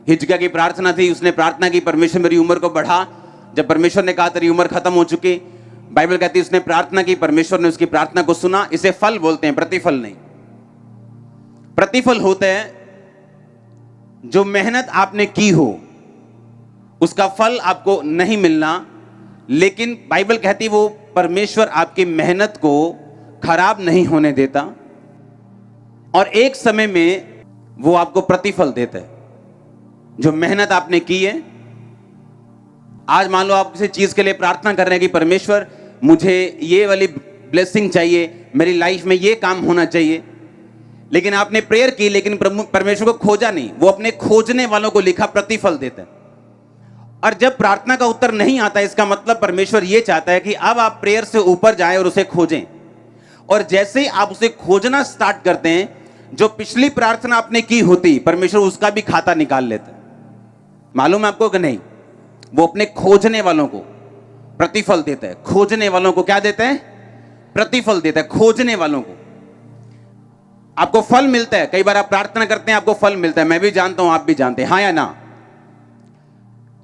हिजकिय्याह की प्रार्थना थी, उसने प्रार्थना की परमेश्वर मेरी उम्र को बढ़ा। जब परमेश्वर ने कहा तेरी उम्र खत्म हो चुकी, बाइबल कहती है उसने प्रार्थना की, परमेश्वर ने उसकी प्रार्थना को सुना। इसे फल बोलते हैं, प्रतिफल नहीं। प्रतिफल होता है जो मेहनत आपने की हो उसका फल आपको नहीं मिलना, लेकिन बाइबल कहती वो परमेश्वर आपकी मेहनत को खराब नहीं होने देता और एक समय में वो आपको प्रतिफल देता है। जो मेहनत आपने की है, आज मान लो आप किसी चीज के लिए प्रार्थना कर रहे हैं कि परमेश्वर मुझे ये वाली ब्लेसिंग चाहिए, मेरी लाइफ में ये काम होना चाहिए, लेकिन आपने प्रेयर की लेकिन परमेश्वर को खोजा नहीं। वो अपने खोजने वालों को लिखा प्रतिफल देता है। और जब प्रार्थना का उत्तर नहीं आता, इसका मतलब परमेश्वर ये चाहता है कि अब आप प्रेयर से ऊपर जाएं और उसे खोजें। और जैसे ही आप उसे खोजना स्टार्ट करते हैं, जो पिछली प्रार्थना आपने की होती, परमेश्वर उसका भी खाता निकाल लेता है। मालूम है आपको कि नहीं? वो अपने खोजने वालों को प्रतिफल देता है। खोजने वालों को क्या देता है? प्रतिफल देता है। खोजने वालों को आपको फल मिलता है। कई बार आप प्रार्थना करते हैं, आपको फल मिलता है, मैं भी जानता हूं, आप भी जानते हैं, हाँ या ना?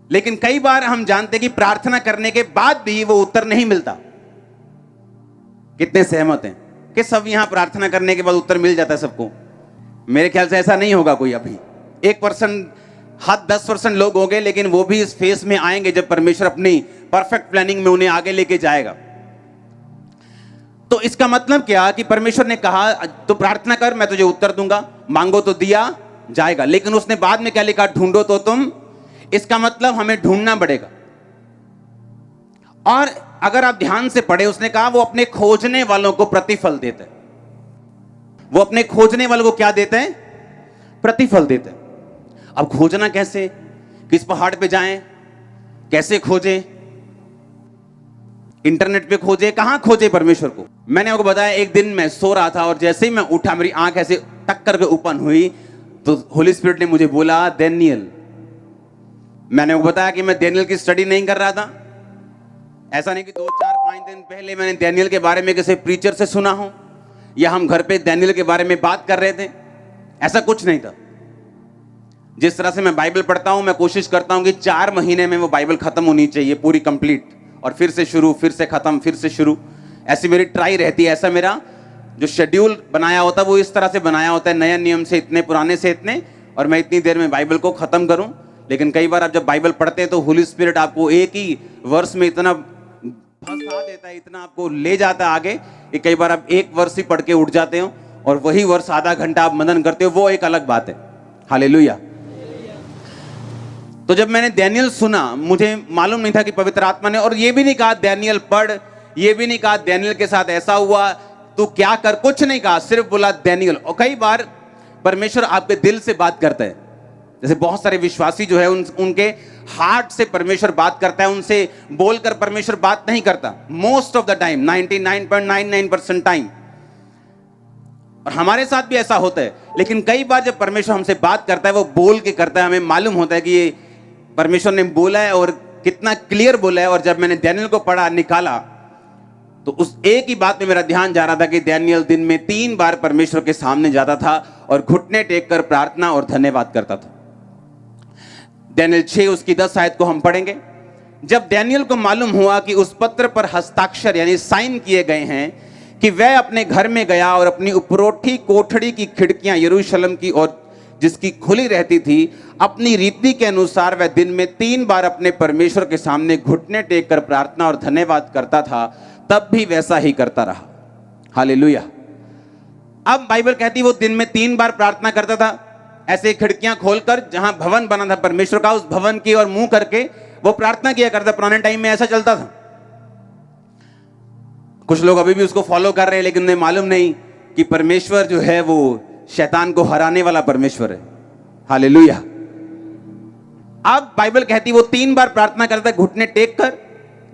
लेकिन कई बार हम जानते हैं कि प्रार्थना करने के बाद भी वो उत्तर नहीं मिलता। कितने सहमत हैं कि सब यहां प्रार्थना करने के बाद उत्तर मिल जाता है सबको? मेरे ख्याल से ऐसा नहीं होगा कोई। अभी 1% 10% लोग होंगे, लेकिन वो भी इस फेस में आएंगे जब परमेश्वर अपनी परफेक्ट प्लानिंग में उन्हें आगे लेके जाएगा। तो इसका मतलब क्या कि परमेश्वर ने कहा तो प्रार्थना कर, मैं तुझे उत्तर दूंगा, मांगो तो दिया जाएगा। लेकिन उसने बाद में क्या लिखा? ढूंढो तो तुम। इसका मतलब हमें ढूंढना पड़ेगा। और अगर आप ध्यान से पढ़े, उसने कहा वो अपने खोजने वालों को प्रतिफल देता है। वो अपने खोजने वालों को क्या देते हैं? प्रतिफल देते हैं। अब खोजना कैसे? किस पहाड़ पे जाएं? कैसे खोजें? इंटरनेट पे खोजे? कहां खोजे परमेश्वर को? मैंने आपको बताया, एक दिन मैं सो रहा था और जैसे ही मैं उठा, मेरी आंख ऐसे टक करके ओपन हुई तो होली स्पिरिट ने मुझे बोला डैनियल। मैंने आपको बताया कि मैं डैनियल की स्टडी नहीं कर रहा था। ऐसा नहीं कि 2, 4, 5 दिन पहले मैंने डैनियल के बारे में किसी प्रीचर से सुना हो या हम घर पे डैनियल के बारे में बात कर रहे थे। ऐसा कुछ नहीं था। जिस तरह से मैं बाइबल पढ़ता हूं, मैं कोशिश करता हूं कि 4 महीने में वो बाइबल खत्म होनी चाहिए, पूरी कंप्लीट, और फिर से शुरू, फिर से खत्म, फिर से शुरू। ऐसी मेरी ट्राई रहती है। ऐसा मेरा जो शेड्यूल बनाया होता है वो इस तरह से बनाया होता है, नया नियम से इतने, पुराने से इतने, और मैं इतनी देर में बाइबल को खत्म करूं। लेकिन कई बार आप जब बाइबल पढ़ते हैं तो होली स्पिरिट आपको एक ही वर्ष में इतना फंसा देता है, इतना आपको ले जाता है आगे कि कई बार आप एक वर्ष ही पढ़ के उठ जाते हो और वही वर्ष आधा घंटा आप मनन करते हो। वो एक अलग बात है। हालेलुया। तो जब मैंने डैनियल सुना, मुझे मालूम नहीं था कि पवित्र आत्मा ने, और ये भी नहीं कहा डैनियल पढ़, ये भी नहीं कहा डैनियल के साथ ऐसा हुआ तू क्या कर, कुछ नहीं कहा, सिर्फ बोला डैनियल। और कई बार परमेश्वर आपके दिल से बात करता है। जैसे बहुत सारे विश्वासी जो है उनके हार्ट से परमेश्वर बात करता है, उनसे बोलकर परमेश्वर बात नहीं करता most of the time, 99.99% time. और हमारे साथ भी ऐसा होता है। लेकिन कई बार जब परमेश्वर हमसे बात करता है, वो बोल के करता है, हमें मालूम होता है कि ये परमेश्वर ने बोला है और कितना क्लियर बोला है। और जब मैंने डैनियल को पढ़ा, निकाला, तो उस एक ही बात में मेरा ध्यान जा रहा था कि डैनियल दिन में 3 बार परमेश्वर के सामने जाता था और घुटने टेक कर प्रार्थना और धन्यवाद करता था। डैनियल 6 उसकी 10 आयत को हम पढ़ेंगे। जब डैनियल को मालूम हुआ कि उस पत्र पर हस्ताक्षर यानी साइन किए गए हैं कि वह अपने घर में गया और अपनी उपरोठी कोठड़ी की खिड़कियां यरूशलेम की और जिसकी खुली रहती थी, अपनी रीति के अनुसार वह दिन में 3 बार अपने परमेश्वर के सामने घुटने टेक कर प्रार्थना और धन्यवाद करता था, तब भी वैसा ही करता रहा। हालेलुया। अब बाइबल कहती वो दिन में 3 बार प्रार्थना करता था, ऐसे खिड़कियां खोलकर, जहां भवन बना था परमेश्वर का, उस भवन की और मुंह करके वो प्रार्थना किया करता। पुराने टाइम में ऐसा चलता था। कुछ लोग अभी भी उसको फॉलो कर रहे हैं, लेकिन उन्हें मालूम नहीं कि परमेश्वर जो है वो शैतान को हराने वाला परमेश्वर है। हालेलुया। अब बाइबल कहती वो 3 बार प्रार्थना करता है घुटने टेक कर,